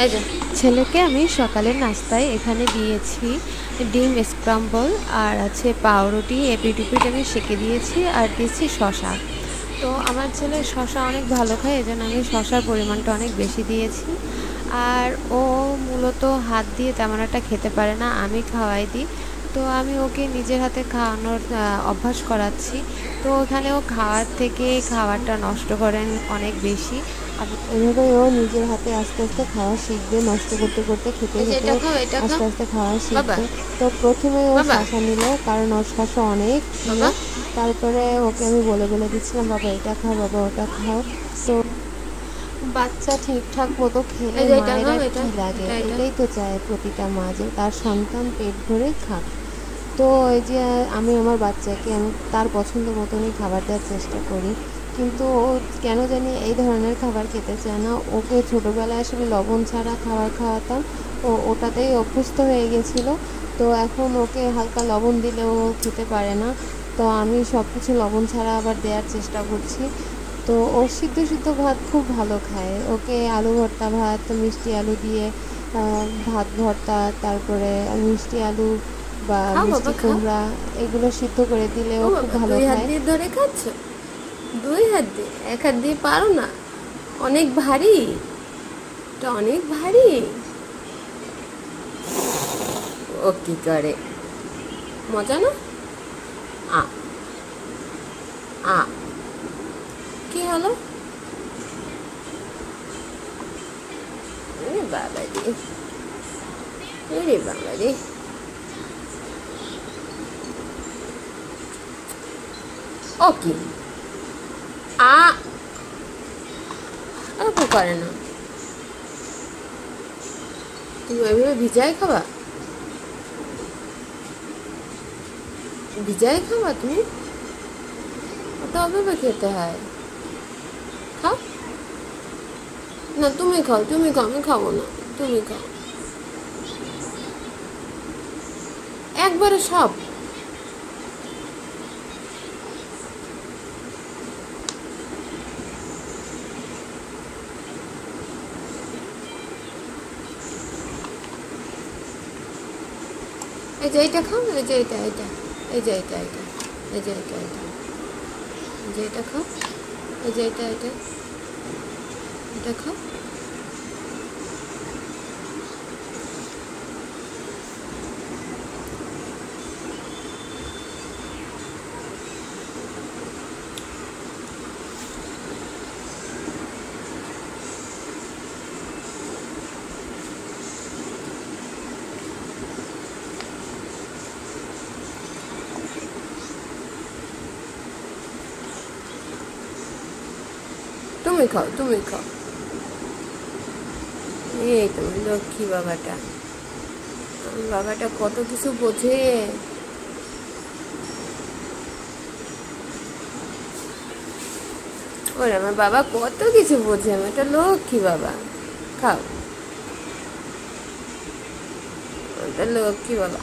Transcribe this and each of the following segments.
এই যে ছেলেকে আমি সকালের নাস্তায় এখানে দিয়েছি ডিম স্ক্রাম্বল আর আছে পাউরুটি এপিট আমি সেঁকে দিয়েছি আর দিয়েছি শশা। তো আমার ছেলে শশা অনেক ভালো খায়, এজন্য আমি শশার পরিমাণটা অনেক বেশি দিয়েছি। আর ও মূলত হাত দিয়ে তেমন একটা খেতে পারে না, আমি খাওয়াই দিই। তো আমি ওকে নিজের হাতে খাওয়ানোর অভ্যাস করাচ্ছি। তো ওখানে ও খাওয়ার থেকে খাবারটা নষ্ট করেন অনেক বেশি। এভাবে ও নিজের হাতে আস্তে আস্তে খাওয়া শিখবে, নষ্ট করতে করতে খেতে এই যে খেতে এটা খাও, এটা খাও আস্তে আস্তে খাওয়া বাবা, শিখবে। তো প্রথমে ও বাবা, শশা নিল, কারণ ওর শশা অনেক প্রিয়। বাবা। তারপরে ওকে আমি বলে বলে দিচ্ছিলাম, বাবা এটা খাও, বাবা ওটা খাও। তো বাচ্চা ঠিকঠাক মতো খেলে এই যে এটা মায়েরা খাও, এটা কি লাগে, এটা এটা এটাই তো চায় প্রতিটা মা, যে তার সন্তান পেট ভরে খাক। তো এই যে আমি আমার বাচ্চাকে আমি তার পছন্দ মতনই খাবার দেওয়ার চেষ্টা করি, কিন্তু ও কেন জানি এই ধরনের খাবার খেতে চায় না। ওকে ছোটোবেলায় আসলে লবণ ছাড়া খাবার খাওয়াতাম, ও ওটাতেই অভ্যস্ত হয়ে গেছিলো। তো এখন ওকে হালকা লবণ দিলেও খেতে পারে না। তো আমি সব কিছু লবণ ছাড়া আবার দেওয়ার চেষ্টা করছি। তো ও সিদ্ধ সিদ্ধ ভাত খুব ভালো খায়। ওকে আলু ভর্তা ভাত, মিষ্টি আলু দিয়ে ভাত ভর্তা, তারপরে মিষ্টি আলু বা খাও বাবা, মিষ্টি খাও। কুমড়া এগুলো সিদ্ধ করে দিলেও ও খুব বাবা, ভালো দুই হাত খায়। দিয়ে ধরে খাচ্ছ? দুই হাত দিয়ে? এক হাত দিয়ে পারো না? অনেক ভারী, এটা অনেক ভারী। ও কি করে, মজা না? আ আ কি হলো? আরে বাবা রে, আরে বাবা রে। ও কি আ আপু করে না? তুমি ওইভাবে ভিজাই খাবা? ভিজাই খাবা তুমি? ওটা ওইভাবে খেতে হয়। খাও না, তুমি খাও, তুমি খাও, আমি খাবো না, তুমি খাও একবারে সব। এই যে এইটা খাও, এই যে এটা এটা, এই যে এটা এটা, এই যে এটা এটা, এই যে এটা খাও, এই যে এটা এটা, এটা খাও। তুমি খাও, তুমি খাও। এই তোমার লক্ষ্মী বাবাটা, আমার বাবাটা কত কিছু বোঝে। ওরে আমার বাবা কত কিছু বোঝে, আমার একটা লক্ষ্মী বাবা। খাও, ওটা লক্ষ্মী বাবা।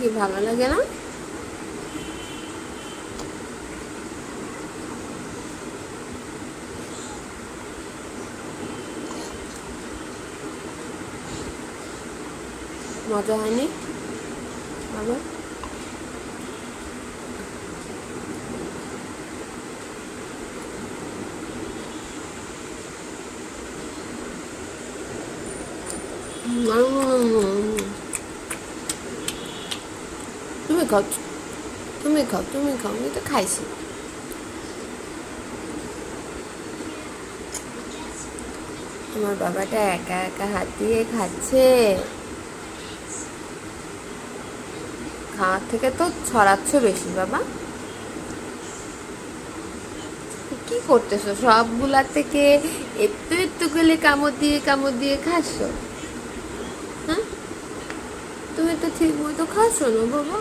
কি ভালো লাগে না? মজা হয়নি বাবা? তুমি খাও, তুমি খাও, তুমি খাও, আমি তো খাইছি। আমার বাবাটা একা একা হাত দিয়ে খাচ্ছে, খাওয়ার থেকে তো ছড়াচ্ছ বেশি বাবা। কি করতেছো, সবগুলা থেকে একটু একটু করে কামড় দিয়ে খাচ্ছ? হ্যাঁ, তুমি তো ঠিক মতো খাচ্ছ না বাবা।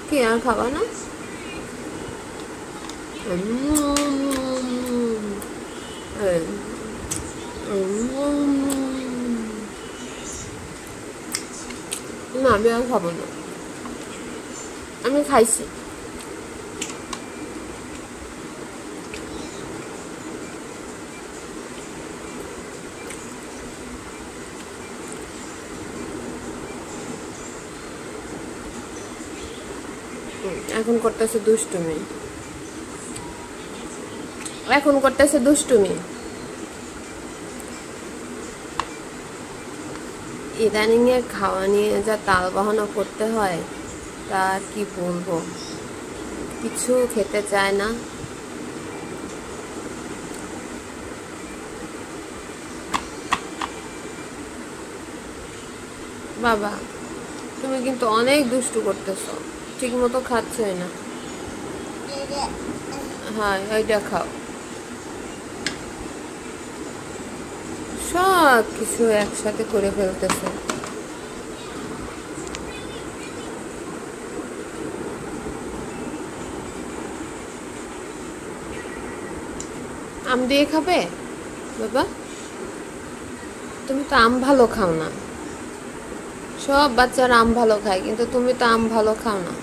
কি আর খাবা না? না, আমি আর খাবো না, আমি খাইছি। এখন করতেছে দুষ্টুমি, এখন করতেছে দুষ্টুমি। ইদানিং এর খাওয়া নিয়ে যা তাল বাহানা করতে হয় তা কি বলবো, কিছু খেতে চায় না। বাবা তুমি কিন্তু অনেক দুষ্টু করতেছো, ঠিক মতো খাচ্ছই না। হ্যাঁ ওইটা খাও। সব কিছু একসাথে করে ফেলতেছে। আম দিয়ে খাবে বাবা? তুমি তো আম ভালো খাও না। সব বাচ্চারা আম ভালো খায়, কিন্তু তুমি তো আম ভালো খাও না।